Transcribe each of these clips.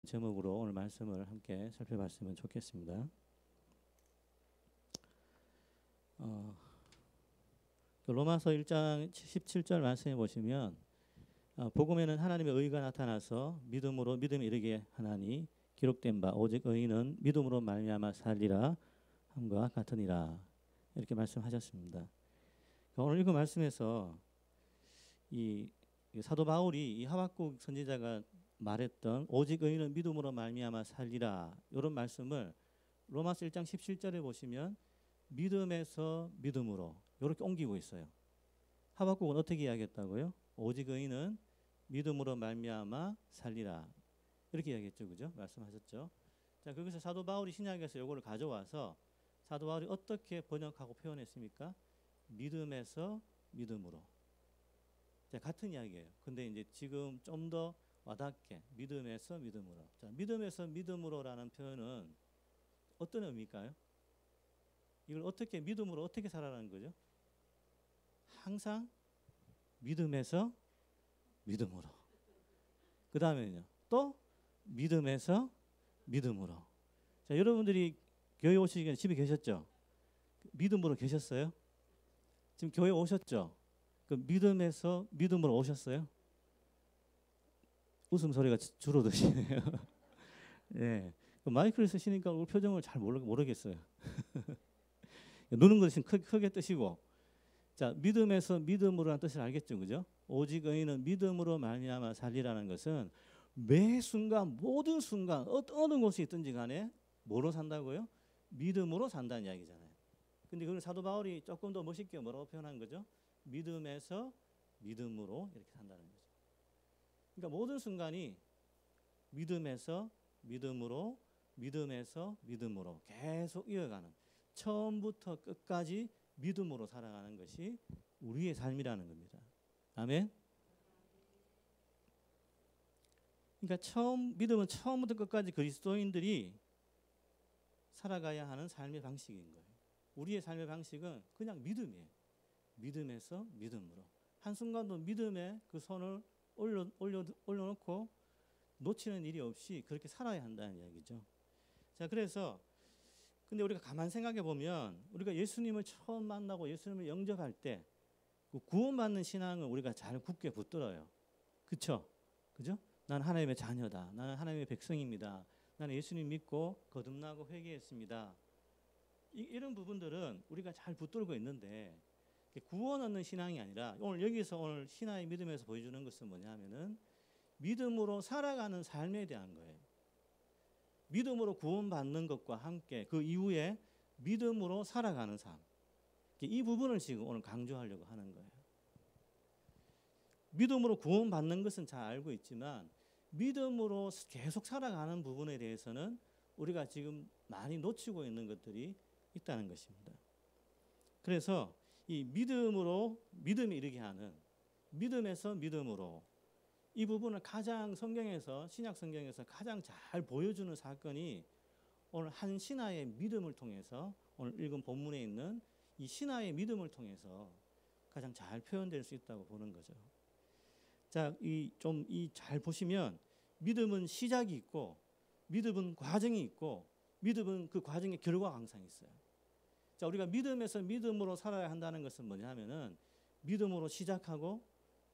제목으로 오늘 말씀을 함께 살펴봤으면 좋겠습니다. 로마서 1장 17절 말씀해 보시면 복음에는 하나님의 의가 나타나서 믿음으로 믿음에 이르게 하나니 기록된 바 오직 의인은 믿음으로 말미암아 살리라 함과 같으니라 이렇게 말씀하셨습니다. 오늘 읽은 말씀에서 이 사도 바울이 이 하박국 선지자가 말했던 오직 의인은 믿음으로 말미암아 살리라 이런 말씀을 로마서 1장 17절에 보시면 믿음에서 믿음으로 이렇게 옮기고 있어요. 하박국은 어떻게 이야기했다고요? 오직 의인은 믿음으로 말미암아 살리라 이렇게 이야기했죠, 그죠? 말씀하셨죠. 자, 거기서 사도 바울이 신약에서 이거를 가져와서 사도 바울이 어떻게 번역하고 표현했습니까? 믿음에서 믿음으로. 자, 같은 이야기예요. 근데 이제 지금 좀 더 와닿게 믿음에서 믿음으로. 자, 믿음에서 믿음으로라는 표현은 어떤 의미일까요? 이걸 어떻게 믿음으로 어떻게 살아라는 거죠? 항상 믿음에서 믿음으로. 그 다음에는요. 또 믿음에서 믿음으로. 자, 여러분들이 교회 오시기 전에 집에 계셨죠? 믿음으로 계셨어요? 지금 교회 오셨죠? 그 믿음에서 믿음으로 오셨어요? 웃음소리가 줄어드시네요. 네. 마이크를 쓰시니까 우리 표정을 잘 모르겠어요. 누는 것은 크게 뜨시고. 자, 믿음에서 믿음으로라는 뜻을 알겠죠, 그죠? 오직 의인은 믿음으로 말미암아 살리라는 것은 매 순간 모든 순간 어느 곳에 있든지 간에 뭐로 산다고요? 믿음으로 산다는 이야기잖아요. 근데 그걸 사도 바울이 조금 더 멋있게 뭐라고 표현한 거죠? 믿음에서 믿음으로 이렇게 산다는 거죠. 그러니까 모든 순간이 믿음에서 믿음으로 믿음에서 믿음으로 계속 이어가는 처음부터 끝까지 믿음으로 살아가는 것이 우리의 삶이라는 겁니다. 아멘. 그러니까 믿음은 처음부터 끝까지 그리스도인들이 살아가야 하는 삶의 방식인 거예요. 우리의 삶의 방식은 그냥 믿음이에요. 믿음에서 믿음으로. 한순간도 믿음에 그 손을 올려놓고 놓치는 일이 없이 그렇게 살아야 한다는 이야기죠. 자, 그래서 근데 우리가 가만 생각해 보면 우리가 예수님을 처음 만나고 예수님을 영접할 때 그 구원받는 신앙을 우리가 잘 굳게 붙들어요. 그렇죠? 그죠? 나는 하나님의 자녀다. 나는 하나님의 백성입니다. 나는 예수님 믿고 거듭나고 회개했습니다. 이런 부분들은 우리가 잘 붙들고 있는데 구원 얻는 신앙이 아니라 오늘 신앙의 믿음에서 보여주는 것은 뭐냐면은 믿음으로 살아가는 삶에 대한 거예요. 믿음으로 구원받는 것과 함께 그 이후에 믿음으로 살아가는 삶. 이 부분을 지금 오늘 강조하려고 하는 거예요. 믿음으로 구원받는 것은 잘 알고 있지만 믿음으로 계속 살아가는 부분에 대해서는 우리가 지금 많이 놓치고 있는 것들이 있다는 것입니다. 그래서 이 믿음에 이르게 하는 믿음에서 믿음으로 이 부분을 가장 신약 성경에서 가장 잘 보여주는 사건이 오늘 한 신하의 믿음을 통해서 오늘 읽은 본문에 있는 이 신하의 믿음을 통해서 가장 잘 표현될 수 있다고 보는 거죠. 자, 잘 보시면 믿음은 시작이 있고 믿음은 과정이 있고 믿음은 그 과정의 결과가 항상 있어요. 자, 우리가 믿음에서 믿음으로 살아야 한다는 것은 뭐냐면은 믿음으로 시작하고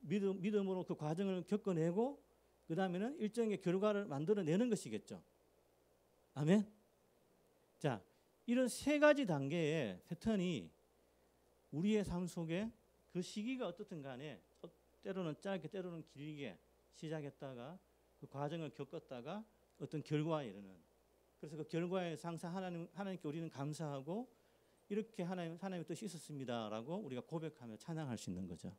믿음으로 그 과정을 겪어내고 그 다음에는 일정의 결과를 만들어내는 것이겠죠. 아멘. 자, 이런 세 가지 단계의 패턴이 우리의 삶 속에 그 시기가 어떻든 간에 때로는 짧게 때로는 길게 시작했다가 그 과정을 겪었다가 어떤 결과에 이르는 그래서 그 결과에서 항상 하나님께 우리는 감사하고 이렇게 하나님의 뜻이 있었습니다라고 우리가 고백하며 찬양할 수 있는 거죠.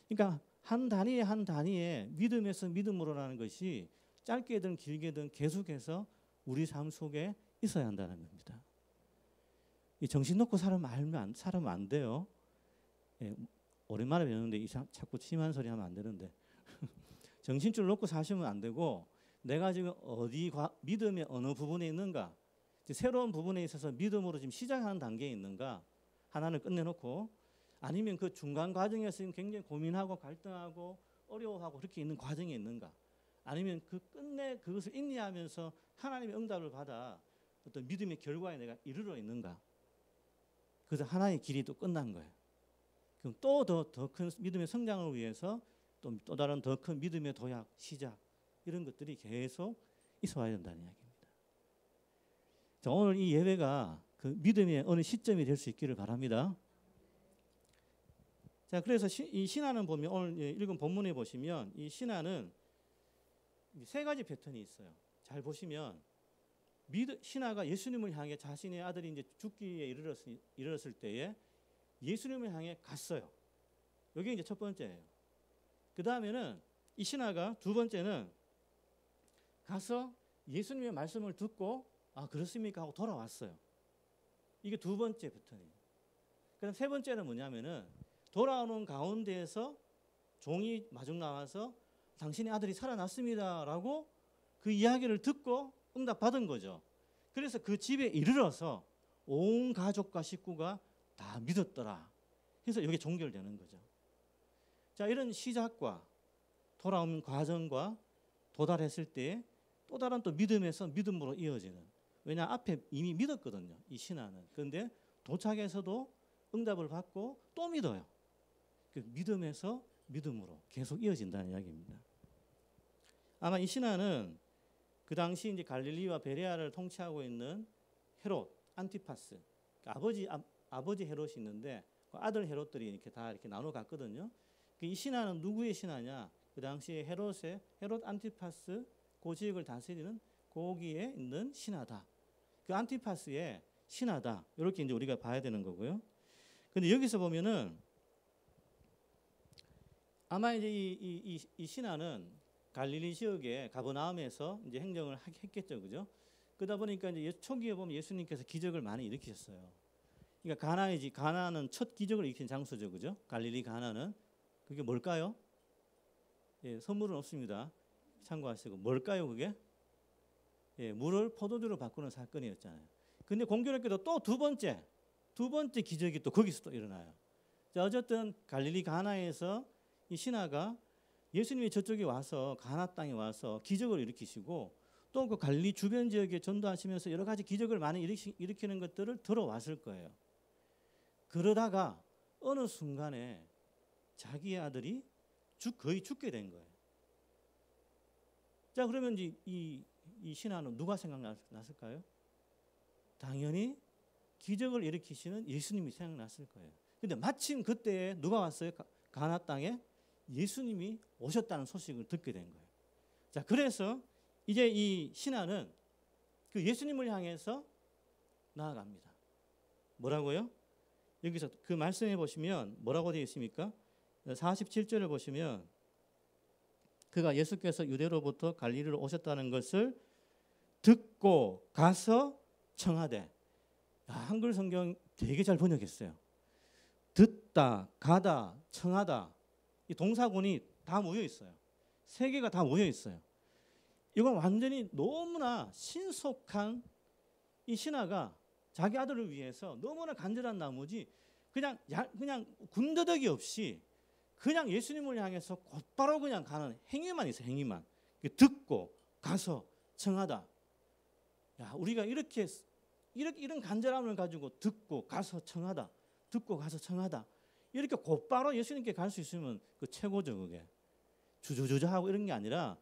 그러니까 한 단위의 믿음에서 믿음으로라는 것이 짧게든 길게든 계속해서 우리 삶 속에 있어야 한다는 겁니다. 이 정신 놓고 살아면 안 돼요. 예, 오랜만에 뵙는데 자꾸 심한 소리 하면 안 되는데 정신줄 놓고 사시면 안 되고 내가 지금 믿음의 어느 부분에 있는가 새로운 부분에 있어서 믿음으로 지금 시작하는 단계에 있는가 하나를 끝내놓고 아니면 그 중간 과정에서 굉장히 고민하고 갈등하고 어려워하고 그렇게 있는 과정에 있는가 아니면 그 끝내 그것을 인내하면서 하나님의 응답을 받아 어떤 믿음의 결과에 내가 이르러 있는가? 그래서 하나의 길이 또 끝난 거예요. 그럼 또 더 큰 믿음의 성장을 위해서 또 다른 더 큰 믿음의 도약, 시작 이런 것들이 계속 있어 와야 된다는 이야기입니다. 자, 오늘 이 예배가 그 믿음의 어느 시점이 될 수 있기를 바랍니다. 자, 그래서 이 신화는 보면 오늘 읽은 본문에 보시면 이 신화는 세 가지 패턴이 있어요. 잘 보시면 신화가 예수님을 향해 자신의 아들이 이제 죽기에 이르렀을 때에 예수님을 향해 갔어요. 이게 이제 첫 번째예요. 그 다음에는 이 신화가 두 번째는 가서 예수님의 말씀을 듣고 아 그렇습니까 하고 돌아왔어요. 이게 두 번째 패턴이에요. 그다음 세 번째는 뭐냐면은 돌아오는 가운데에서 종이 마중 나와서 당신의 아들이 살아났습니다라고 그 이야기를 듣고 응답 받은 거죠. 그래서 그 집에 이르러서 온 가족과 식구가 다 믿었더라. 그래서 이게 종결되는 거죠. 자, 이런 시작과 돌아오는 과정과 도달했을 때 또 다른 또 믿음에서 믿음으로 이어지는. 왜냐 앞에 이미 믿었거든요. 이 신화는. 그런데 도착해서도 응답을 받고 또 믿어요. 그 믿음에서 믿음으로 계속 이어진다는 이야기입니다. 아마 이 신화는 그 당시 이제 갈릴리와 베레아를 통치하고 있는 헤롯, 안티파스, 아버지 헤롯이 있는데 그 아들 헤롯들이 이렇게 다 이렇게 나눠 갔거든요. 이 신화는 누구의 신화냐? 그 당시에 헤롯 안티파스 그 지역을 다스리는 거기에 있는 신하다. 그 안티파스의 신하다. 이렇게 이제 우리가 봐야 되는 거고요. 근데 여기서 보면은 아마 이제 이 신하는 갈릴리 지역의 가버나움에서 이제 행정을 했겠죠, 그죠? 그러다 보니까 이제 초기에 보면 예수님께서 기적을 많이 일으키셨어요. 그러니까 가나는 첫 기적을 일으킨 장소죠, 그죠? 갈릴리 가나는 그게 뭘까요? 예, 선물은 없습니다. 참고하시고 뭘까요, 그게? 예, 물을 포도주로 바꾸는 사건이었잖아요. 근데 공교롭게도 또 두 번째 기적이 또 거기서 또 일어나요. 자, 어쨌든 갈릴리 가나에서 이 신하가 예수님이 저쪽에 와서 가나 땅에 와서 기적을 일으키시고 또 그 갈릴리 주변 지역에 전도하시면서 여러 가지 기적을 많이 일으키는 것들을 들어왔을 거예요. 그러다가 어느 순간에 자기의 아들이 거의 죽게 된 거예요. 자, 그러면 이제 이 신하는 누가 생각났을까요? 당연히 기적을 일으키시는 예수님이 생각났을 거예요. 근데 마침 그때에 누가 왔어요? 가나 땅에 예수님이 오셨다는 소식을 듣게 된 거예요. 자, 그래서 이제 이 신하는 그 예수님을 향해서 나아갑니다. 뭐라고요? 여기서 그 말씀해 보시면 뭐라고 되어 있습니까? 47절을 보시면 그가 예수께서 유대로부터 갈릴리로 오셨다는 것을 듣고 가서 청하되. 한글 성경 되게 잘 번역했어요. 듣다, 가다, 청하다. 이 동사군이 다 모여 있어요. 세 개가 다 모여 있어요. 이건 완전히 너무나 신속한 이 신하가 자기 아들을 위해서 너무나 간절한 나머지 그냥 군더더기 없이 그냥 예수님을 향해서 곧바로 그냥 가는 행위만 있어요. 행위만. 듣고 가서 청하다. 야, 우리가 이런 간절함을 가지고 듣고 가서 청하다. 듣고 가서 청하다. 이렇게 곧바로 예수님께 갈 수 있으면 그 최고죠, 그게. 주저하고 이런 게 아니라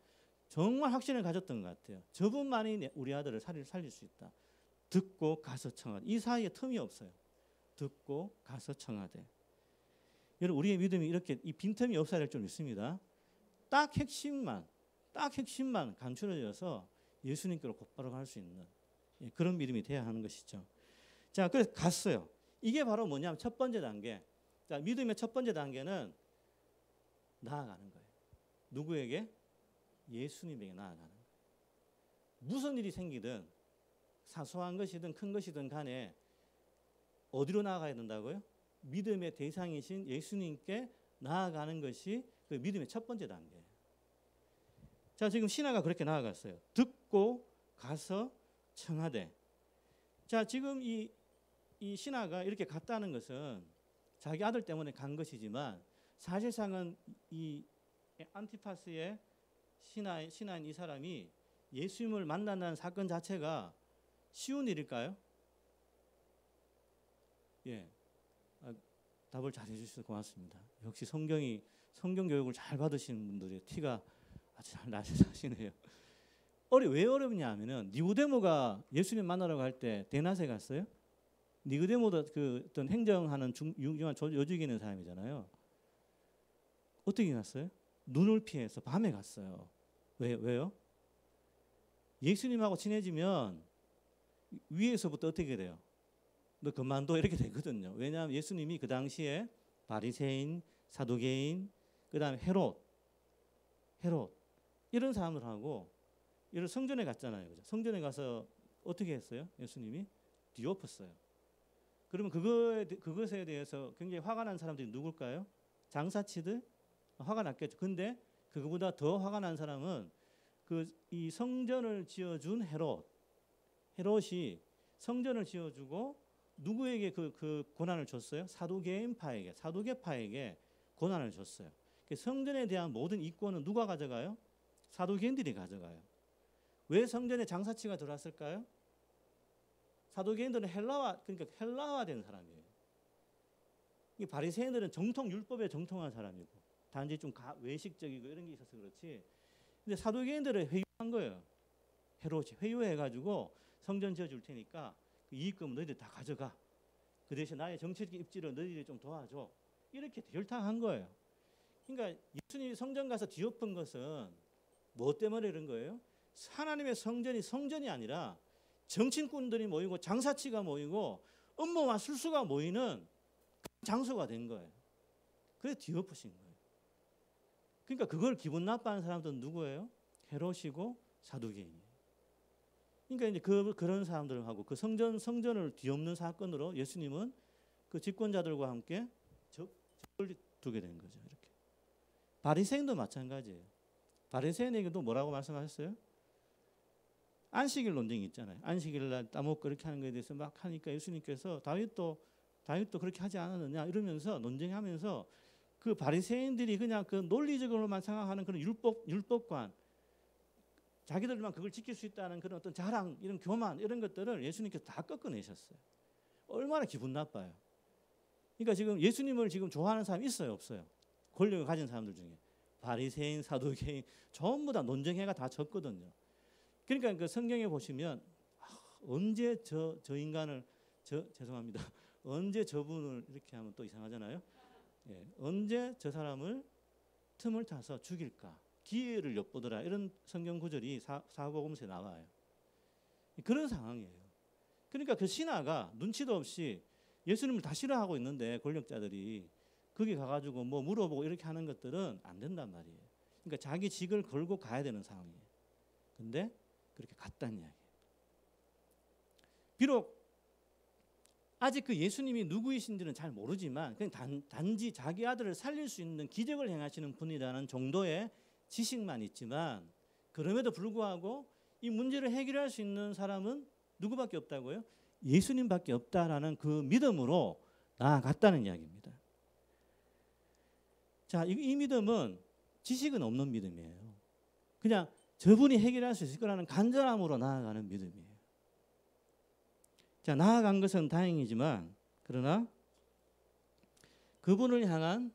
정말 확신을 가졌던 것 같아요. 저분만이 우리 아들을 살릴 수 있다. 듣고 가서 청하다. 이 사이에 틈이 없어요. 듣고 가서 청하되. 여러분, 우리의 믿음이 이렇게 이 빈틈이 없어야 될 줄 믿습니다. 딱 핵심만 감추어져서 예수님께로 곧바로 갈 수 있는 그런 믿음이 돼야 하는 것이죠. 자, 그래서 갔어요. 이게 바로 뭐냐면 첫 번째 단계. 자, 믿음의 첫 번째 단계는 나아가는 거예요. 누구에게? 예수님에게 나아가는 거예요. 무슨 일이 생기든 사소한 것이든 큰 것이든 간에 어디로 나아가야 된다고요? 믿음의 대상이신 예수님께 나아가는 것이 그 믿음의 첫 번째 단계예요. 자, 지금 신하가 그렇게 나아갔어요. 듣고 가서 청하되. 자, 지금 이 신하가 이렇게 갔다는 것은 자기 아들 때문에 간 것이지만 사실상은 이 안티파스의 신하인 이 사람이 예수님을 만난다는 사건 자체가 쉬운 일일까요? 예, 답을 잘 해주셔서 고맙습니다. 역시 성경 교육을 잘 받으시는 분들의 티가 아주 잘 나시네요. 왜 어렵냐 하면은 니고데모가 예수님 만나라고 할 때 대낮에 갔어요. 니고데모도 그 어떤 행정하는 유명한 요직에 있는 사람이잖아요. 어떻게 갔어요? 눈을 피해서 밤에 갔어요. 왜요? 예수님하고 친해지면 위에서부터 어떻게 돼요? 너 그만둬 이렇게 되거든요. 왜냐하면 예수님이 그 당시에 바리새인, 사두개인, 그다음에 헤롯 이런 사람들하고 이런 성전에 갔잖아요. 그죠? 성전에 가서 어떻게 했어요? 예수님이 뒤엎었어요. 그러면 그것에 대해서 굉장히 화가 난 사람들이 누굴까요? 장사치들? 화가 났겠죠. 근데 그거보다 더 화가 난 사람은 이 성전을 지어준 헤롯이 성전을 지어주고 누구에게 그 고난을 줬어요? 사두개파에게 고난을 줬어요. 성전에 대한 모든 이권은 누가 가져가요? 사두개인들이 가져가요. 왜 성전에 장사치가 들어왔을까요? 사두개인들은 그러니까 헬라화된 사람이에요. 이 바리새인들은 율법에 정통한 사람이고 단지 좀 외식적이고 이런 게 있어서 그렇지. 근데 사두개인들은 회유한 거예요. 헤롯이 회유해가지고 성전 지어줄 테니까 그 이익금 너희들 다 가져가. 그 대신 나의 정치적 입지를 너희들이 좀 도와줘. 이렇게 결탁한 거예요. 그러니까 예수님이 성전 가서 뒤엎은 것은 뭐 때문에 이런 거예요? 하나님의 성전이 아니라 정치꾼들이 모이고 장사치가 모이고 음모와 술수가 모이는 장소가 된 거예요. 그래서 뒤엎으신 거예요. 그러니까 그걸 기분 나빠하는 사람들은 누구예요? 헤롯이고 사두개인이에요. 그러니까 이제 그런 사람들하고 그 성전을 뒤엎는 사건으로 예수님은 그 집권자들과 함께 적을 두게 된 거죠. 이렇게. 바리새인도 마찬가지예요. 바리새인에게도 뭐라고 말씀하셨어요? 안식일 논쟁이 있잖아요. 안식일 날 따먹고 그렇게 하는 것에 대해서 막 하니까 예수님께서 다윗도 그렇게 하지 않았느냐 이러면서 논쟁하면서 그 바리새인들이 그냥 그 논리적으로만 생각하는 그런 율법관, 자기들만 그걸 지킬 수 있다는 그런 어떤 자랑, 이런 교만 이런 것들을 예수님께서 다 꺾어내셨어요. 얼마나 기분 나빠요. 그러니까 지금 예수님을 지금 좋아하는 사람이 있어요, 없어요? 권력을 가진 사람들 중에 바리새인, 사두개인 전부 다 논쟁해가 다 졌거든요. 그러니까 그 성경에 보시면 언제 저 인간을 죄송합니다. 언제 저분을 이렇게 하면 또 이상하잖아요. 예, 언제 저 사람을 틈을 타서 죽일까? 기회를 엿보더라. 이런 성경 구절이 사복음서에 나와요. 그런 상황이에요. 그러니까 그 신하가 눈치도 없이 예수님을 다 싫어하고 있는데 권력자들이 거기 가가지고 뭐 물어보고 이렇게 하는 것들은 안 된단 말이에요. 그러니까 자기 직을 걸고 가야 되는 상황이에요. 근데 그렇게 갔다는 이야기예요. 비록 아직 그 예수님이 누구이신지는 잘 모르지만 그냥 단지 자기 아들을 살릴 수 있는 기적을 행하시는 분이라는 정도의 지식만 있지만 그럼에도 불구하고 이 문제를 해결할 수 있는 사람은 누구밖에 없다고요? 예수님밖에 없다라는 그 믿음으로 나아갔다는 이야기입니다. 자, 이 믿음은 지식은 없는 믿음이에요. 그냥 저분이 해결할 수 있을 거라는 간절함으로 나아가는 믿음이에요. 자, 나아간 것은 다행이지만 그러나 그분을 향한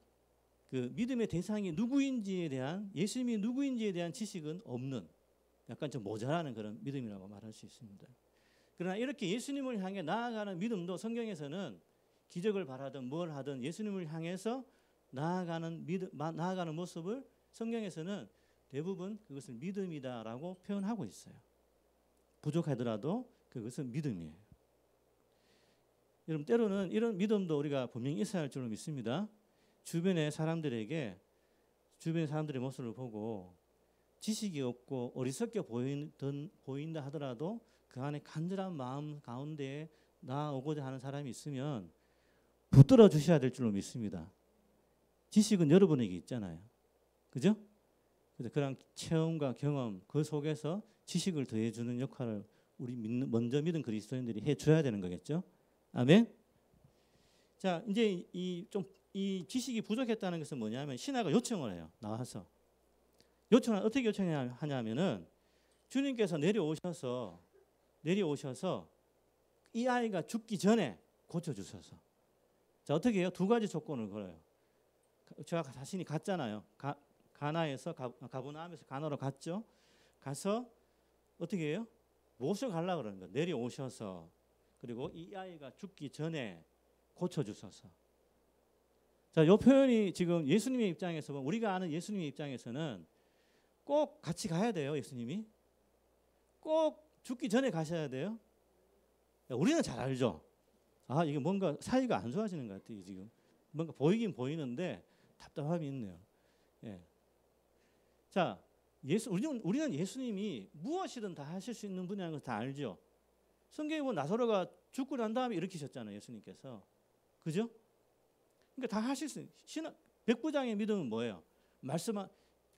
그 믿음의 대상이 누구인지에 대한 예수님이 누구인지에 대한 지식은 없는 약간 좀 모자라는 그런 믿음이라고 말할 수 있습니다. 그러나 이렇게 예수님을 향해 나아가는 믿음도 성경에서는 기적을 바라든 뭘 하든 예수님을 향해서 나아가는 모습을 성경에서는 대부분 그것을 믿음이다라고 표현하고 있어요. 부족하더라도 그것은 믿음이에요. 여러분 때로는 이런 믿음도 우리가 분명히 있어야 할 줄로 믿습니다. 주변의 사람들의 모습을 보고 지식이 없고 어리석게 보인다 하더라도 그 안에 간절한 마음 가운데 나아오고자 하는 사람이 있으면 붙들어 주셔야 될 줄로 믿습니다. 지식은 여러분에게 있잖아요. 그죠? 그래서 그런 체험과 경험 그 속에서 지식을 더해주는 역할을 우리 먼저 믿은 그리스도인들이 해줘야 되는 거겠죠. 아멘. 자, 이제 이 지식이 부족했다는 것은 뭐냐면 신하가 요청을 해요. 나와서 요청을 어떻게 요청하냐면은 주님께서 내려오셔서 이 아이가 죽기 전에 고쳐주셔서. 자, 어떻게 해요? 두 가지 조건을 걸어요. 제가 자신이 갔잖아요. 가나에서 가버나움에서 가나로 갔죠. 가서 어떻게 해요? 모셔가려고 그러는 거예요. 내려오셔서. 그리고 이 아이가 죽기 전에 고쳐주셔서. 자, 이 표현이 지금 예수님의 입장에서 보면, 우리가 아는 예수님의 입장에서는 꼭 같이 가야 돼요. 예수님이 꼭 죽기 전에 가셔야 돼요. 우리는 잘 알죠. 아, 이게 뭔가 사이가 안 좋아지는 것 같아요. 지금 뭔가 보이긴 보이는데 답답함이 있네요. 예. 자, 우리는 예수님이 무엇이든 다 하실 수 있는 분이라는 걸 다 알죠. 성경에 보면 나사로가 죽고 난 다음에 일으키셨잖아요. 예수님께서. 그죠? 그러니까 다 하실 수 있어요. 백부장의 믿음은 뭐예요?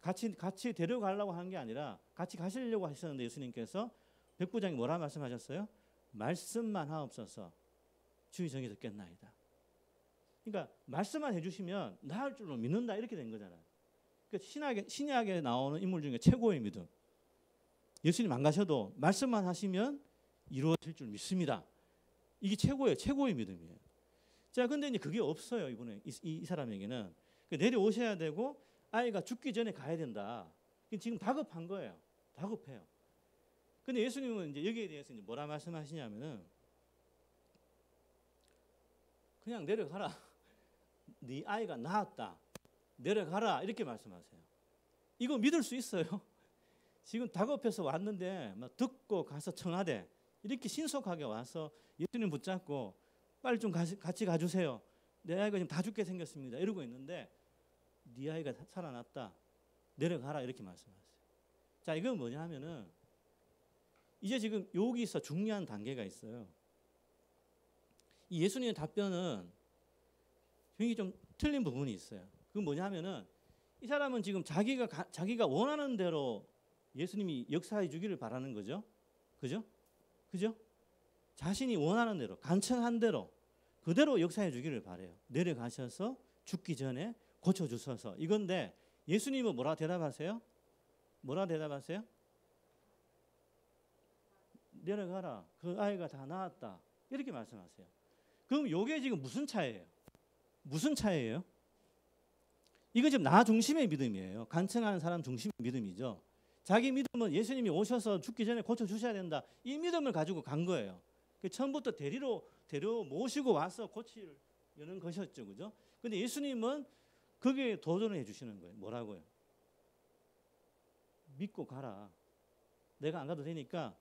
같이 데려가려고 하는 게 아니라 같이 가시려고 하셨는데 예수님께서 백부장이 뭐라 말씀하셨어요? 말씀만 하옵소서 주의 정이 듣겠나이다. 그러니까 말씀만 해주시면 나을 줄로 믿는다 이렇게 된 거잖아요. 그러니까 신약에 나오는 인물 중에 최고의 믿음. 예수님 안 가셔도 말씀만 하시면 이루어질 줄 믿습니다. 이게 최고의 믿음이에요. 자, 근데 이제 그게 없어요. 이번에 이 사람에게는. 내려오셔야 되고 아이가 죽기 전에 가야 된다. 지금 다급한 거예요. 다급해요. 근데 예수님은 이제 여기에 대해서 이제 뭐라 말씀하시냐면은 그냥 내려가라. 네 아이가 낳았다. 내려가라. 이렇게 말씀하세요. 이거 믿을 수 있어요? 지금 다급해서 왔는데 막 듣고 가서 청하되 이렇게 신속하게 와서 예수님 붙잡고 빨리 좀 같이 가주세요. 내 아이가 지금 다 죽게 생겼습니다. 이러고 있는데 네 아이가 살아났다. 내려가라. 이렇게 말씀하세요. 자, 이건 뭐냐 하면은 이제 지금 여기서 중요한 단계가 있어요. 이 예수님의 답변은 굉장히 좀 틀린 부분이 있어요. 그건 뭐냐 하면은 이 사람은 지금 자기가 원하는 대로 예수님이 역사해 주기를 바라는 거죠. 그죠? 자신이 원하는 대로, 간청한 대로 그대로 역사해 주기를 바래요. 내려가셔서 죽기 전에 고쳐주셔서. 이건데 예수님은 뭐라 대답하세요? 내려가라. 그 아이가 다 나았다. 이렇게 말씀하세요. 그럼 이게 지금 무슨 차이예요? 이건 지금 나 중심의 믿음이에요. 간청하는 사람 중심의 믿음이죠. 자기 믿음은 예수님이 오셔서 죽기 전에 고쳐주셔야 된다. 이 믿음을 가지고 간 거예요. 처음부터 데려 모시고 와서 고치려는 것이었죠. 그죠? 근데 예수님은 거기에 도전을 해주시는 거예요. 뭐라고요? 믿고 가라. 내가 안 가도 되니까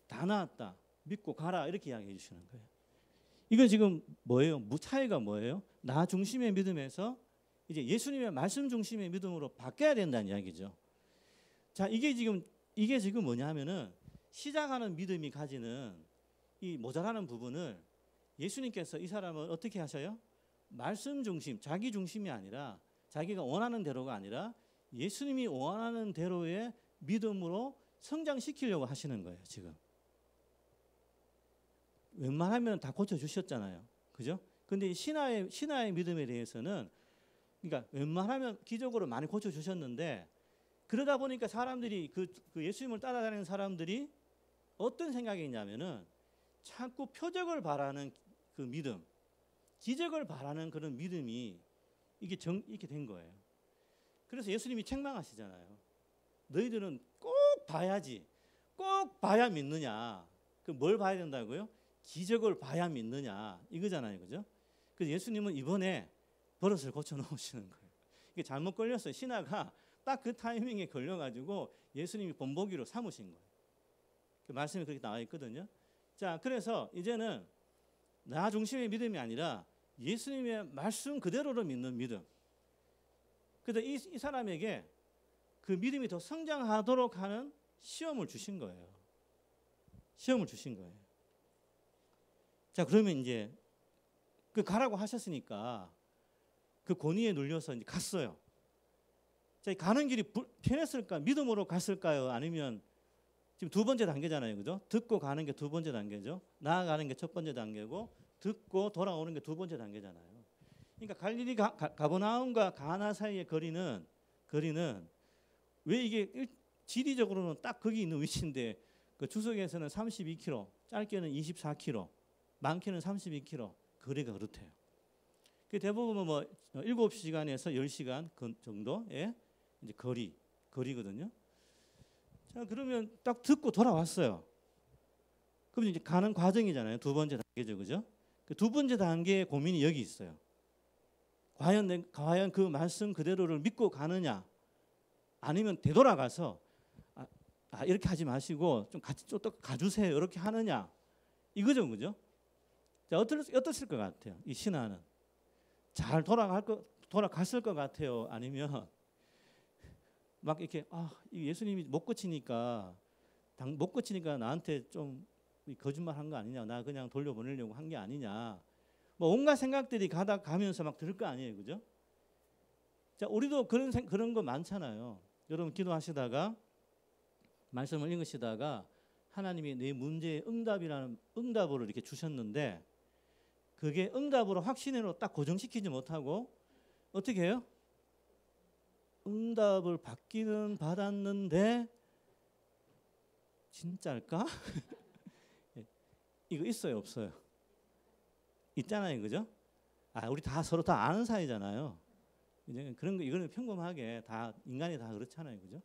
다 나았다. 믿고 가라. 이렇게 이야기해 주시는 거예요. 이건 지금 뭐예요? 차이가 뭐예요? 나 중심의 믿음에서 이제 예수님의 말씀 중심의 믿음으로 바뀌어야 된다는 이야기죠. 자, 이게 지금 뭐냐 하면은 시작하는 믿음이 가지는 이 모자라는 부분을 예수님께서 이 사람을 어떻게 하셔요? 말씀 중심, 자기 중심이 아니라 자기가 원하는 대로가 아니라 예수님이 원하는 대로의 믿음으로 성장시키려고 하시는 거예요, 지금. 웬만하면 다 고쳐주셨잖아요. 그죠? 근데 신화의 믿음에 대해서는 그러니까 웬만하면 기적으로 많이 고쳐주셨는데 그러다 보니까 사람들이 그 예수님을 따라다니는 사람들이 어떤 생각이 있냐면은 자꾸 표적을 바라는 그 믿음, 기적을 바라는 그런 믿음이 이렇게 된 거예요. 그래서 예수님이 책망하시잖아요. 너희들은 꼭 봐야지, 꼭 봐야 믿느냐? 그 뭘 봐야 된다고요? 기적을 봐야 믿느냐? 이거잖아요, 그죠? 그래서 예수님은 이번에 버릇을 고쳐 놓으시는 거예요. 이게 잘못 걸렸어요. 신하가 딱 그 타이밍에 걸려가지고 예수님이 본보기로 삼으신 거예요. 그 말씀이 그렇게 나와 있거든요. 자, 그래서 이제는 나 중심의 믿음이 아니라 예수님의 말씀 그대로로 믿는 믿음. 그래서 이 사람에게 그 믿음이 더 성장하도록 하는 시험을 주신 거예요. 자, 그러면 이제 그 가라고 하셨으니까 그 권위에 눌려서 이제 갔어요. 자, 가는 길이 편했을까? 믿음으로 갔을까요? 아니면 지금 두 번째 단계잖아요, 그죠? 듣고 가는 게 두 번째 단계죠. 나아가는 게 첫 번째 단계고 듣고 돌아오는 게 두 번째 단계잖아요. 그러니까 갈릴리 가버나움과 가나 사이의 거리는 왜 이게 지리적으로는 딱 거기 있는 위치인데 그 주석에서는 32km, 짧게는 24km, 많게는 32km 거리가 그렇대요. 그 대부분 뭐 7시간에서 10시간 정도의 이제 거리거든요. 자, 그러면 딱 듣고 돌아왔어요. 그럼 이제 가는 과정이잖아요. 두 번째 단계죠, 그죠? 그 두 번째 단계의 고민이 여기 있어요. 과연 그 말씀 그대로를 믿고 가느냐, 아니면 되돌아가서 이렇게 하지 마시고 좀 같이 또 가주세요, 이렇게 하느냐, 이거죠, 그죠? 자, 어떻을 것 같아요? 이 신하는 잘 돌아갔을 것 같아요? 아니면 막 이렇게 예수님이 못 고치니까 나한테 좀 거짓말 한 거 아니냐, 나 그냥 돌려보내려고 한 게 아니냐, 뭐 온갖 생각들이 가면서 막 들 거 아니에요, 그죠? 자, 우리도 그런 거 많잖아요. 여러분 기도하시다가 말씀을 읽으시다가 하나님이 내 문제의 응답을 이렇게 주셨는데 그게 응답으로 확신으로 딱 고정시키지 못하고 어떻게 해요? 응답을 받기는 받았는데 진짜일까? 이거 있어요, 없어요? 있잖아요, 그죠? 우리 서로 다 아는 사이잖아요. 이제 그런 거 이거는 평범하게 다 인간이 다 그렇잖아요, 그죠?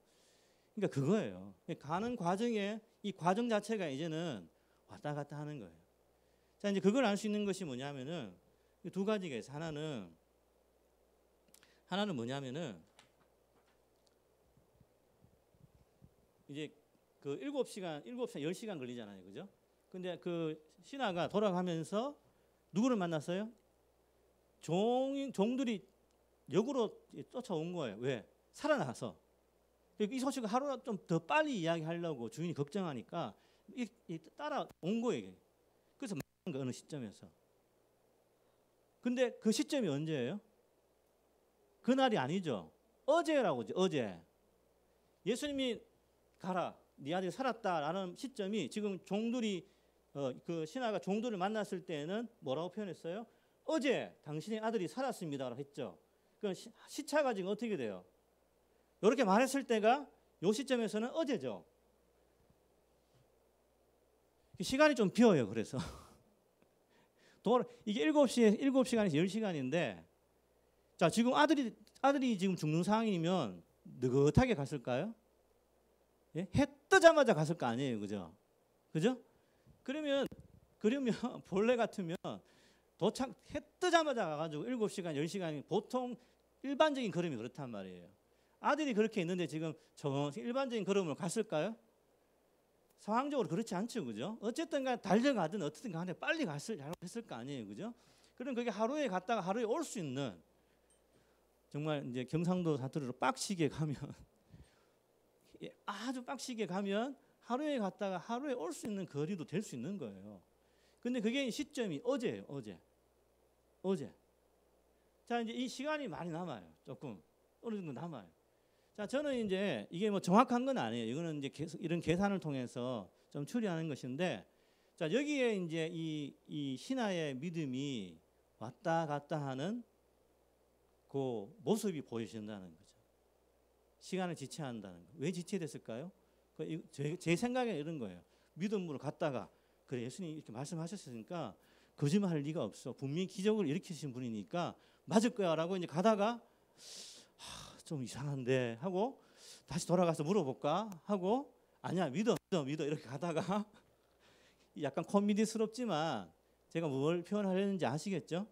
그러니까 그거예요. 가는 과정에 이 과정 자체가 이제는 왔다 갔다 하는 거예요. 자, 이제 그걸 알 수 있는 것이 뭐냐면은 두 가지가 있어요. 하나는 뭐냐면은 이제 그 7시간 10시간 걸리잖아요, 그죠? 근데 그 신하가 돌아가면서 누구를 만났어요? 종들이 역으로 쫓아온 거예요. 왜? 살아나서. 이 소식을 하루 좀 더 빨리 이야기하려고 주인이 걱정하니까 따라온 거예요. 그래서 어느 시점에서. 근데 그 시점이 언제예요? 그날이 아니죠. 어제라고죠. 어제. 예수님이 가라, 네 아들이 살았다라는 시점이 지금 종들이 그 신하가 종들을 만났을 때는 뭐라고 표현했어요? 어제 당신의 아들이 살았습니다라고 했죠. 그 시차가 지금 어떻게 돼요? 이렇게 말했을 때가 요 시점에서는 어제죠. 시간이 좀 비어요. 그래서 이게 7시간에서 10시간인데 자, 지금 아들이 지금 죽는 상황이면 느긋하게 갔을까요? 예? 해 뜨자마자 갔을 거 아니에요, 그죠? 그죠? 그러면 본래 같으면 해 뜨자마자 가가지고 7시간, 10시간이 보통 일반적인 걸음이 그렇단 말이에요. 아들이 그렇게 있는데 지금 일반적인 걸음으로 갔을까요? 상황적으로 그렇지 않죠, 그죠? 어쨌든 간에 달려가든 어떻든 간에 빨리 잘했을 거 아니에요, 그죠? 그럼 그게 하루에 갔다가 하루에 올 수 있는 정말 이제 경상도 사투리로 빡시게 가면 아주 빡시게 가면 하루에 갔다가 하루에 올 수 있는 거리도 될 수 있는 거예요. 근데 그게 시점이 어제예요, 어제. 자, 이제 이 시간이 많이 남아요. 조금 어느 정도 남아요. 자, 저는 이제 이게 뭐 정확한 건 아니에요. 이거는 이제 이런 계산을 통해서 좀 추리하는 것인데, 자, 여기에 이제 이 신하의 믿음이 왔다 갔다 하는 그 모습이 보여진다는 거죠. 시간을 지체한다는 거. 왜 지체됐을까요? 제 생각에 이런 거예요. 믿음으로 갔다가 그래, 예수님이 이렇게 말씀하셨으니까 거짓말할 리가 없어. 분명히 기적을 일으키신 분이니까 맞을 거야라고 이제 가다가 좀 이상한데 하고 다시 돌아가서 물어볼까 하고 아니야, 믿어 이렇게 가다가 약간 코미디스럽지만 제가 뭘 표현하려는지 아시겠죠?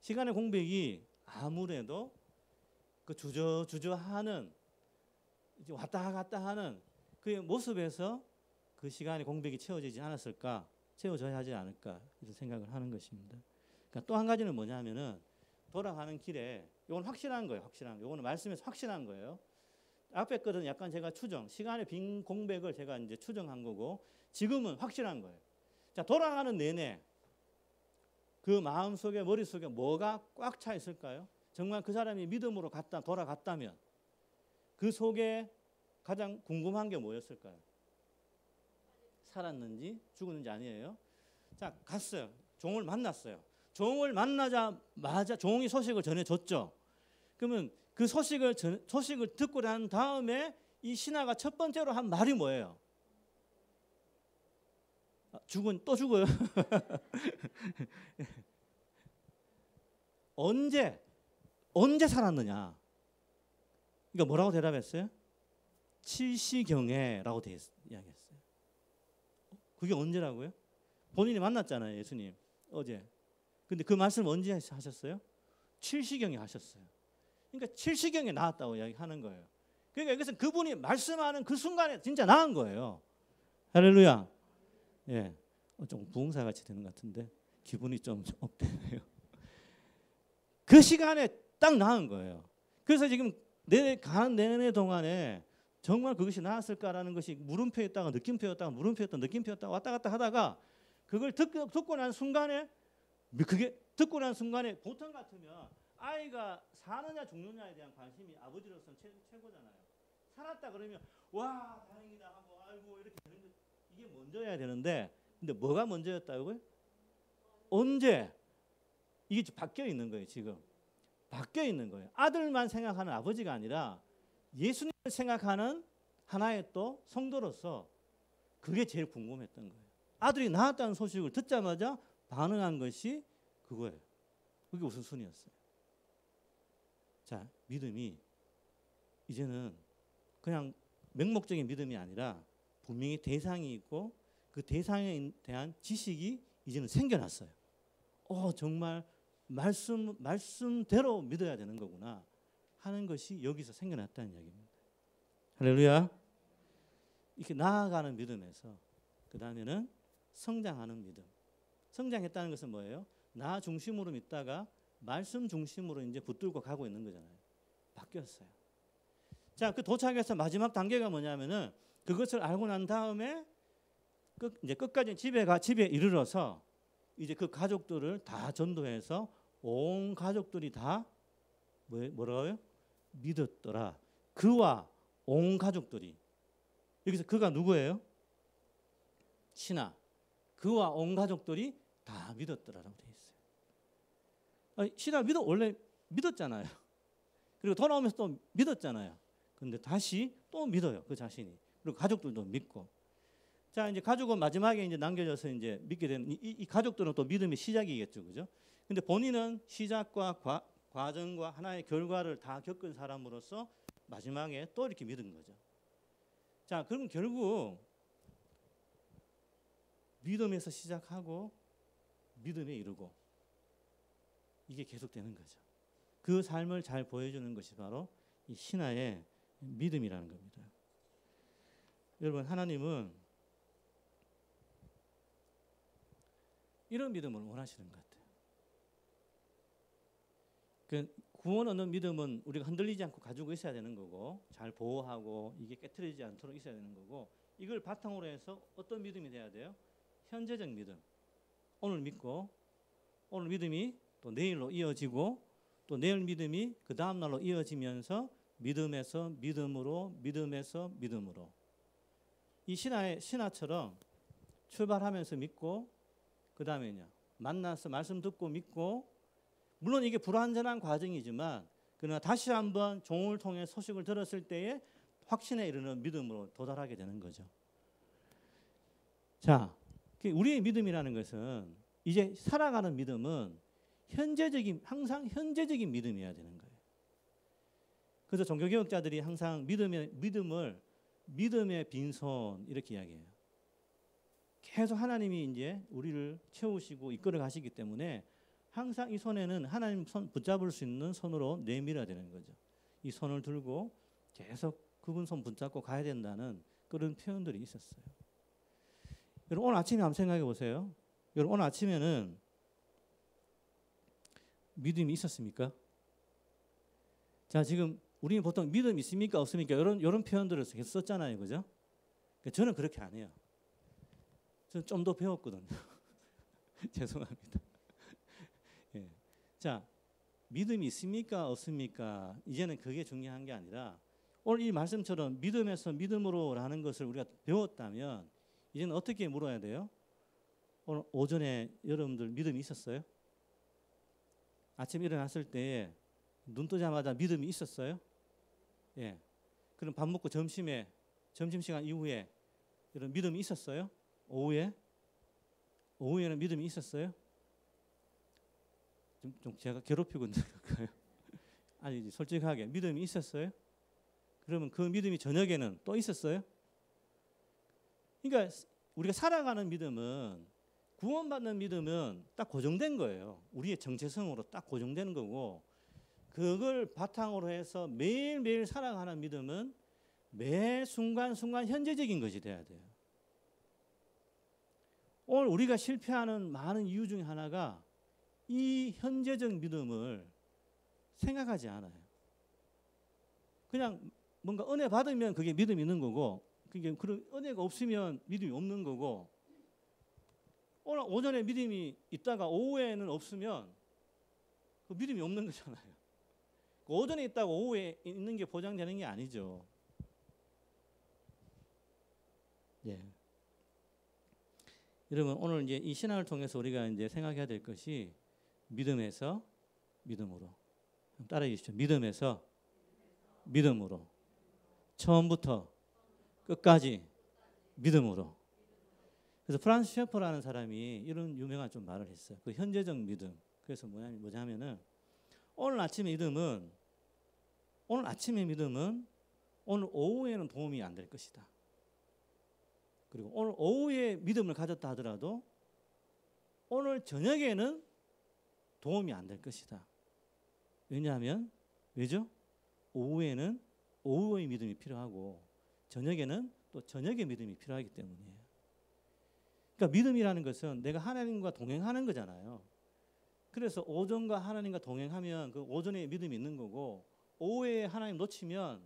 시간의 공백이 아무래도 그 주저하는 이제 왔다 갔다 하는 그 모습에서 그 시간의 공백이 채워지지 않았을까, 채워져야 하지 않을까 이런 생각을 하는 것입니다. 그러니까 또 한 가지는 뭐냐면은 돌아가는 길에 이건 확실한 거예요. 이거는 말씀에서 확실한 거예요. 앞에 거는 약간 제가 시간의 빈 공백을 제가 이제 추정한 거고 지금은 확실한 거예요. 자, 돌아가는 내내 그 마음속에 머릿속에 뭐가 꽉 차 있을까요? 정말 그 사람이 믿음으로 돌아갔다면 그 속에 가장 궁금한 게 뭐였을까요? 살았는지 죽었는지 아니에요. 자, 갔어요. 종을 만났어요. 종을 만나자마자 종이 소식을 전해줬죠. 그러면 그 소식을 듣고 난 다음에 이 신하가 첫 번째로 한 말이 뭐예요? 또 죽어요. 언제 살았느냐? 그러니까 뭐라고 대답했어요? 7시경에라고 이야기했어요. 그게 언제라고요? 본인이 만났잖아요, 예수님 어제. 근데 그 말씀 언제 하셨어요? 7시경에 하셨어요. 그러니까 7시경에 나왔다고 이야기하는 거예요. 그러니까 이것은 그분이 말씀하는 그 순간에 진짜 나은 거예요. 할렐루야. 예, 좀 부흥사 같이 되는 것 같은데 기분이 좀 업되네요. 그 시간에 딱 나은 거예요. 그래서 지금 가는 내내 동안에 정말 그것이 나았을까라는 것이 물음표였다가 느낌표였다가 물음표였다가 느낌표였다가 왔다 갔다 하다가 그걸 듣고 난 순간에 보통 같으면 아이가 사느냐 죽느냐에 대한 관심이 아버지로서는 최고잖아요. 살았다 그러면 와 다행이다 하고 아이고 이렇게 되는데 이게 먼저야 되는데 근데 뭐가 먼저였다고요? 언제? 이게 바뀌어 있는 거예요. 지금 바뀌어 있는 거예요. 아들만 생각하는 아버지가 아니라 예수님을 생각하는 하나의 또 성도로서 그게 제일 궁금했던 거예요. 아들이 낳았다는 소식을 듣자마자 반응한 것이 그거예요. 그게 우선순위였어요. 자, 믿음이 이제는 그냥 맹목적인 믿음이 아니라 분명히 대상이 있고 그 대상에 대한 지식이 이제는 생겨났어요. 정말 말씀대로 믿어야 되는 거구나 하는 것이 여기서 생겨났다는 이야기입니다. 할렐루야. 이렇게 나아가는 믿음에서 그 다음에는 성장하는 믿음. 성장했다는 것은 뭐예요? 나 중심으로 믿다가 말씀 중심으로 이제 붙들고 가고 있는 거잖아요. 바뀌었어요. 자, 그 도착해서 마지막 단계가 뭐냐면은 그것을 알고 난 다음에 이제 끝까지 집에 이르러서 이제 그 가족들을 다 전도해서 온 가족들이 다 뭐라고요? 믿었더라. 그와 온 가족들이. 여기서 그가 누구예요? 신하. 그와 온 가족들이 다 믿었더라라고 되어 있어요. 신하 원래 믿었잖아요. 그리고 돌아오면서 또 믿었잖아요. 근데 다시 또 믿어요. 그 자신이. 그리고 가족들도 믿고. 자, 이제 가족은 마지막에 이제 남겨져서 이제 믿게 되는 이 가족들은 또 믿음의 시작이겠죠. 그죠? 근데 본인은 시작과 과정과 하나의 결과를 다 겪은 사람으로서 마지막에 또 이렇게 믿은 거죠. 자, 그럼 결국 믿음에서 시작하고 믿음에 이르고 이게 계속되는 거죠. 그 삶을 잘 보여주는 것이 바로 이 신하의 믿음이라는 겁니다. 여러분, 하나님은 이런 믿음을 원하시는 것 같아요. 그 구원 얻는 믿음은 우리가 흔들리지 않고 가지고 있어야 되는 거고 잘 보호하고 이게 깨트리지 않도록 있어야 되는 거고 이걸 바탕으로 해서 어떤 믿음이 돼야 돼요? 현재적 믿음. 오늘 믿고 오늘 믿음이 또 내일로 이어지고 또 내일 믿음이 그 다음 날로 이어지면서 믿음에서 믿음으로 믿음에서 믿음으로 이 신하처럼 출발하면서 믿고 그 다음에요 만나서 말씀 듣고 믿고 물론 이게 불완전한 과정이지만 그러나 다시 한번 종을 통해 소식을 들었을 때에 확신에 이르는 믿음으로 도달하게 되는 거죠. 자, 우리의 믿음이라는 것은 이제 살아가는 믿음은 항상 현재적인 믿음이어야 되는 거예요. 그래서 종교개혁자들이 항상 믿음을 믿음의 빈손 이렇게 이야기해요. 계속 하나님이 이제 우리를 채우시고 이끌어 가시기 때문에 항상 이 손에는 하나님 손 붙잡을 수 있는 손으로 내밀어야 되는 거죠. 이 손을 들고 계속 그분 손 붙잡고 가야 된다는 그런 표현들이 있었어요. 여러분 오늘 아침에 한번 생각해 보세요. 여러분 오늘 아침에는 믿음이 있었습니까? 자, 지금 우리는 보통 믿음 있습니까 없습니까 이런 표현들을 계속 썼잖아요, 그죠? 저는 그렇게 안 해요. 저는 좀 더 배웠거든요. 죄송합니다. 예. 자, 믿음이 있습니까 없습니까? 이제는 그게 중요한 게 아니라 오늘 이 말씀처럼 믿음에서 믿음으로라는 것을 우리가 배웠다면 이제는 어떻게 물어야 돼요? 오늘 오전에 여러분들 믿음이 있었어요? 아침에 일어났을 때 눈 뜨자마자 믿음이 있었어요? 예. 그럼 밥 먹고 점심시간 이후에 이런 믿음이 있었어요? 오후에는 믿음이 있었어요? 좀 제가 괴롭히고 있는 걸까요? 아니, 솔직하게 믿음이 있었어요? 그러면 그 믿음이 저녁에는 또 있었어요? 그러니까 우리가 살아가는 믿음은, 구원받는 믿음은 딱 고정된 거예요. 우리의 정체성으로 딱 고정되는 거고, 그걸 바탕으로 해서 매일매일 살아가는 믿음은 매 순간순간 현재적인 것이 돼야 돼요. 오늘 우리가 실패하는 많은 이유 중에 하나가 이 현재적 믿음을 생각하지 않아요. 그냥 뭔가 은혜 받으면 그게 믿음이 있는 거고, 그게 그런 은혜가 없으면 믿음이 없는 거고, 오늘 오전에 믿음이 있다가 오후에는 없으면 그 믿음이 없는 거잖아요. 오전에 있다가 오후에 있는 게 보장되는 게 아니죠. 예. 여러분, 오늘 이제 이 신앙을 통해서 우리가 이제 생각해야 될 것이 믿음에서 믿음으로. 따라해 주시죠. 믿음에서 믿음으로. 처음부터 끝까지 믿음으로. 그래서 프란스 셰퍼라는 사람이 이런 유명한 좀 말을 했어요. 그 현재적 믿음. 그래서 뭐냐면은 오늘 아침의 믿음은 오늘 오후에는 도움이 안 될 것이다. 그리고 오늘 오후에 믿음을 가졌다 하더라도 오늘 저녁에는 도움이 안 될 것이다. 왜냐하면 왜죠? 오후에는 오후의 믿음이 필요하고 저녁에는 또 저녁의 믿음이 필요하기 때문이에요. 그러니까 믿음이라는 것은 내가 하나님과 동행하는 거잖아요. 그래서 오전과 하나님과 동행하면 그 오전에 믿음이 있는 거고, 오후에 하나님 놓치면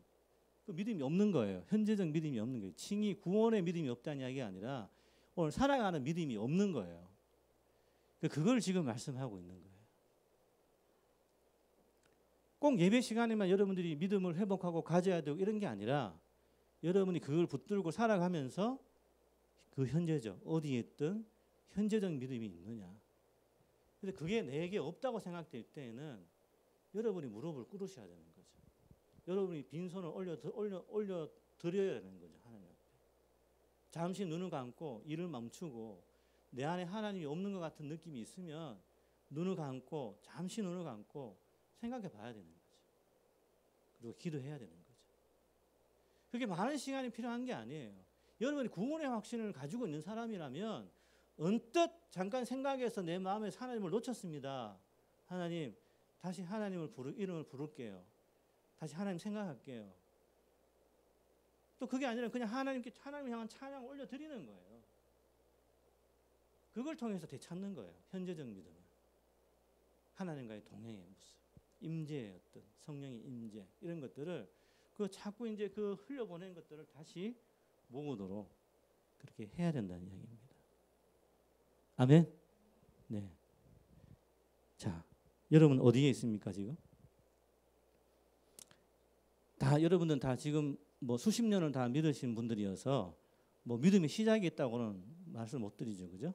그 믿음이 없는 거예요. 현재적 믿음이 없는 거예요. 칭의 구원의 믿음이 없다는 이야기가 아니라 오늘 살아가는 믿음이 없는 거예요. 그걸 지금 말씀하고 있는 거예요. 꼭 예배 시간에만 여러분들이 믿음을 회복하고 가져야 되고 이런 게 아니라 여러분이 그걸 붙들고 살아가면서 그 현재적, 어디에 있든 현재적 믿음이 있느냐. 근데 그게 내게 없다고 생각될 때에는 여러분이 무릎을 꿇으셔야 되는 거죠. 여러분이 빈손을 올려 드려야 되는 거죠. 하나님 앞에. 잠시 눈을 감고 일을 멈추고 내 안에 하나님이 없는 것 같은 느낌이 있으면 잠시 눈을 감고 생각해 봐야 되는 거죠. 그리고 기도해야 되는 거죠. 그게 많은 시간이 필요한 게 아니에요. 여러분이 구원의 확신을 가지고 있는 사람이라면 언뜻 잠깐 생각해서 내 마음에 하나님을 놓쳤습니다. 하나님, 다시 하나님을 이름을 부를게요. 다시 하나님 생각할게요. 또 그게 아니라 그냥 하나님을 향한 찬양을 올려드리는 거예요. 그걸 통해서 되찾는 거예요. 현재적 믿음을. 하나님과의 동행의 모습, 임재의 어떤 성령의 임재 이런 것들을 그 자꾸 이제 그 흘려보낸 것들을 다시 모으도록 그렇게 해야 된다는 이야기입니다. 아멘. 네. 자, 여러분 어디에 있습니까 지금? 여러분들은 다 지금 뭐 수십 년을 다 믿으신 분들이어서 뭐 믿음의 시작이 있다고는 말씀 못 드리죠, 그죠?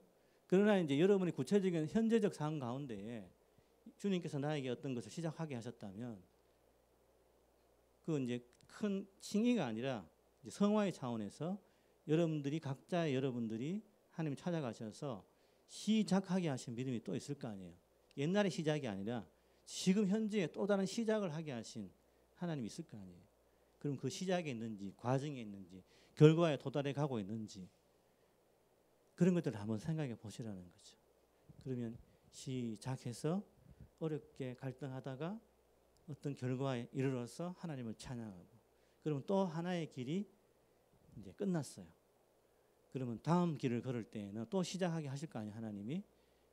그러나 이제 여러분이 구체적인 현재적 상황 가운데에 주님께서 나에게 어떤 것을 시작하게 하셨다면, 그 이제 큰 칭의가 아니라 이제 성화의 차원에서 여러분들이 하나님 찾아가셔서 시작하게 하신 믿음이 또 있을 거 아니에요. 옛날의 시작이 아니라 지금 현재에 또 다른 시작을 하게 하신 하나님이 있을 거 아니에요. 그럼 그 시작에 있는지, 과정에 있는지, 결과에 도달해 가고 있는지 그런 것들을 한번 생각해 보시라는 거죠. 그러면 시작해서 어렵게 갈등하다가 어떤 결과에 이르러서 하나님을 찬양하고, 그러면 또 하나의 길이 이제 끝났어요. 그러면 다음 길을 걸을 때에는 또 시작하게 하실 거 아니에요, 하나님이.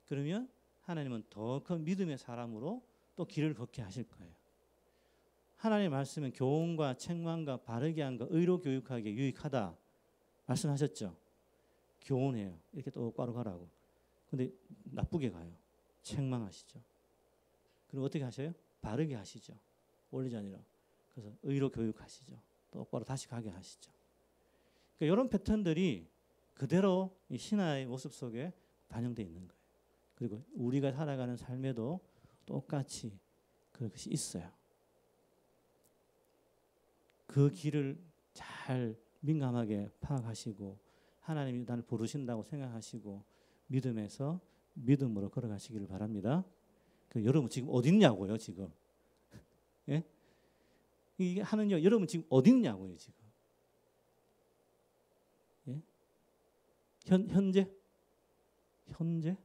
그러면 하나님은 더 큰 믿음의 사람으로 또 길을 걷게 하실 거예요. 하나님의 말씀은 교훈과 책망과 바르게 함과 의로 교육하기에 유익하다 말씀하셨죠. 교훈해요. 이렇게 똑바로 가라고. 근데 나쁘게 가요. 책망하시죠. 그럼 어떻게 하셔요? 바르게 하시죠. 원리가 아니라. 그래서 의로 교육하시죠. 똑바로 다시 가게 하시죠. 그러니까 이런 패턴들이 그대로 이 신화의 모습 속에 반영되어 있는 거예요. 그리고 우리가 살아가는 삶에도 똑같이 그것이 있어요. 그 길을 잘 민감하게 파악하시고 하나님이 나를 부르신다고 생각하시고 믿음에서 믿음으로 걸어가시기를 바랍니다. 여러분 지금 어디 있냐고요 지금? 예? 이게 하는요. 여러분 지금 어디 있냐고요 지금? 예? 현재?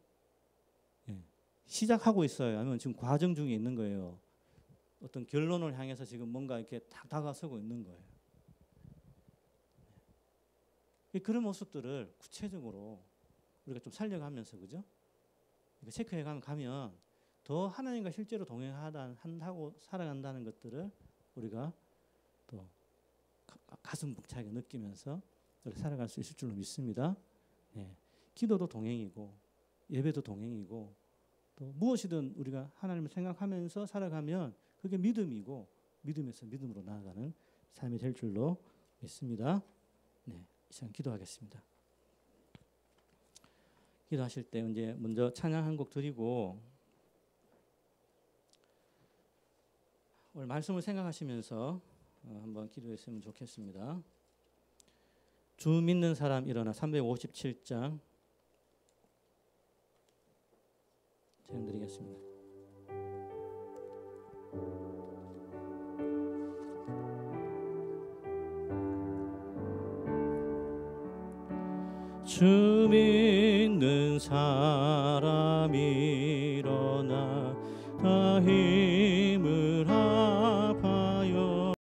예. 시작하고 있어요. 아니면 지금 과정 중에 있는 거예요. 어떤 결론을 향해서 지금 뭔가 이렇게 딱 다가서고 있는 거예요. 그런 모습들을 구체적으로 우리가 좀 살려가면서 그죠? 체크해 가면 더 하나님과 실제로 동행한다고 살아간다는 것들을 우리가 또 가슴 벅차게 느끼면서 살아갈 수 있을 줄로 믿습니다. 예. 기도도 동행이고 예배도 동행이고 또 무엇이든 우리가 하나님을 생각하면서 살아가면 그게 믿음이고 믿음에서 믿음으로 나아가는 삶이 될 줄로 믿습니다. 네, 이 시간 기도하겠습니다. 기도하실 때 이제 먼저 찬양 한 곡 드리고 오늘 말씀을 생각하시면서 한번 기도했으면 좋겠습니다. 주 믿는 사람 일어나 357장 찬양 드리겠습니다. 주 믿는 사람 일어나 다